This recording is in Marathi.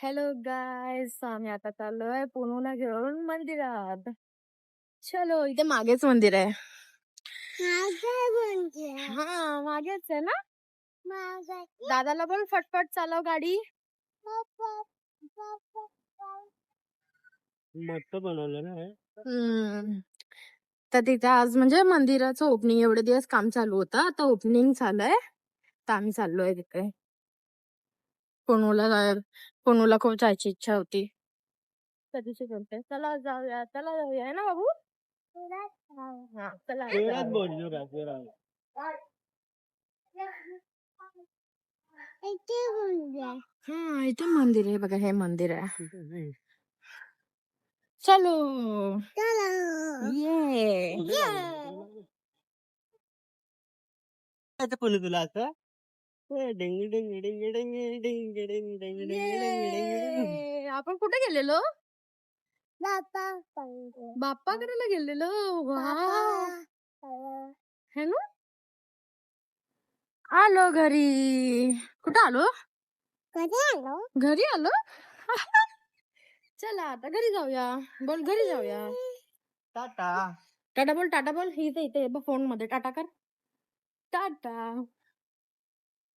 हॅलो गायस, आम्ही आता चाललोय पुणूला घेऊन मंदिरात. चलो, इथे मागेच मंदिर आहे. हा, मागेच आहे ना. दादाला बोल फटफट चालव गाडी. मस्त बनवलं ना हे. तर तिथे आज म्हणजे मंदिराचं ओपनिंग, एवढे दिवस काम चालू होतं, आता ओपनिंग झालंय. तर आम्ही चाललोय तिकडे पुणूला खूप जायची इच्छा होती. कधीची बोलते, चला जाऊया है ना बाबू. हा, चला जोरात बोल, जोरात. हा, इथे मंदिर आहे बघा, हे मंदिर आहे. चलो ये आता बोलू तुला असं डिंग डिंग डिंग डिंग डिंग डिंग डिंग डिंग डिंग. आपण कुठे गेलेलो? बाप्पा करायला गेलेलो. है ना. आलो घरी. कुठं आलो? घरी आलो. चला आता घरी जाऊया. बोल घरी जाऊया. टाटा. टाटा बोल, टाटा बोल. इथे इथे फोन मध्ये टाटा कर. टाटा.